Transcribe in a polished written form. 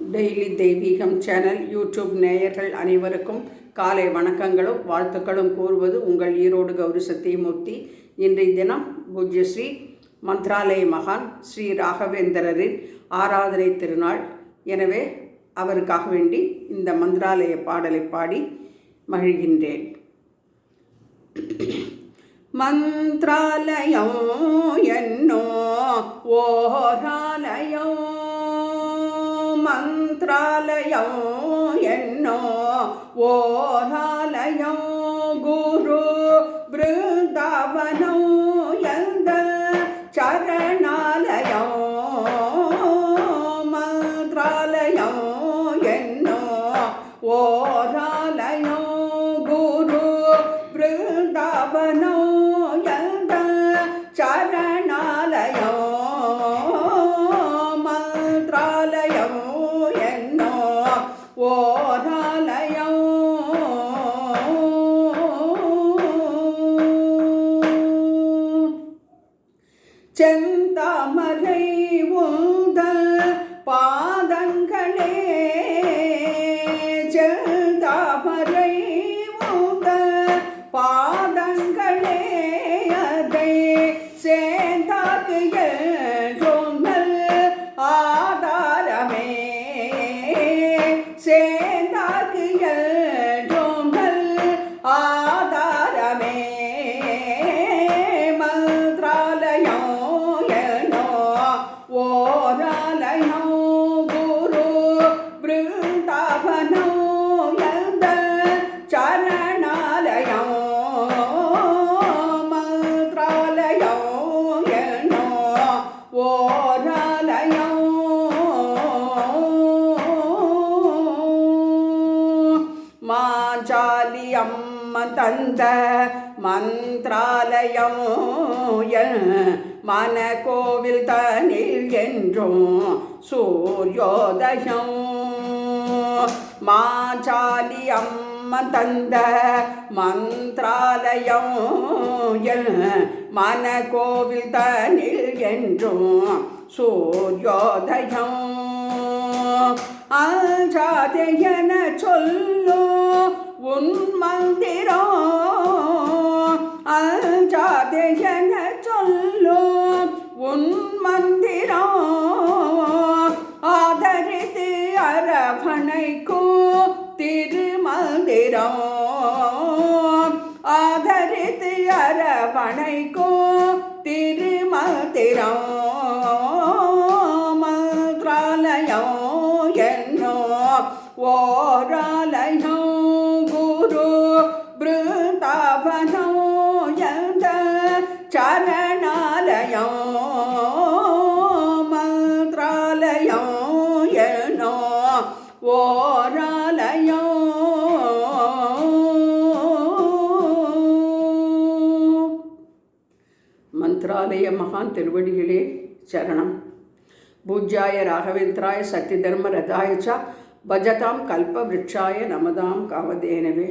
Daily தெய்வீகம் channel YouTube நேயர்கள் அனைவருக்கும் காலை வணக்கங்களும் வாழ்த்துக்களும் கூறுவது உங்கள் ஈரோடு கௌரி சத்தியமூர்த்தி. இன்றைய தினம் பூஜ்ய ஸ்ரீ மந்த்ராலய மகான் ஸ்ரீ ராகவேந்திரரின் ஆராதனை திருநாள். எனவே அவருக்காக வேண்டி இந்த மந்த்ராலய பாடலை பாடி மகிழ்கின்றேன். மந்த்ராலயம் என்னோ ஓராலயம், மந்த்ராலயம் என்னோ ஓராலயம், குரு பிருந்தாவனம் எந்த சரணாலயம், மந்த்ராலயம் என்னோ ஓராலயம், குரு பிருந்தாவனம் எந்த சரணாலயம், மந்த்ராலயம் என்னோ ஓராலயம். செந்தாமரை உந்தல் பாதங்களே, செந்தாமரை உந்தல் பாதங்களே, அதை சேர்ந்தாக்கு என்றொன்னல் ஆதாரமே, சேர்ந்தாக்கு என்றொன்னல் ஆதாரமே, மந்த்ராலயம் என்னோ ஓராலயம், குரு பிருந்தாவனம் எந்த சரணாலயம், மந்த்ராலயம் என்னோ ஓராலயம். மாஞ்சாலி அம்ம தந்த மந்த்ராலயம் மன கோவில் தனில் என்றும் சூரியோதயம், மாஞ்சாலி அம்ம தந்த மந்த்ராலயம் மன கோவில் தனில் என்றும் சூரியோதயம், அஞ்சாதே என சொல்லோ உன் மந்திரம், அஞ்சாதே என சொல்லோ உன் மந்திரம், ஆதரித்து அரவணைக்கும் திருமந்திரம், ஆதரித்து அரவணைக்கும் திருமந்திரம், மந்த்ராலயம் என்னோ ஓராலயம், குரு பிருந்தாவனம் எந்த சரணாலயம், மந்த்ராலயம் என்னோ ஓராலயம். மந்த்ராலய மகான் திருவடிகளே சரணம். பூஜ்யாய ராகவேந்திராய சத்யதர்ம ரதாய ச பஜதாம் கல்பவ்ருட்சாய நமதாம் காமதேனவே.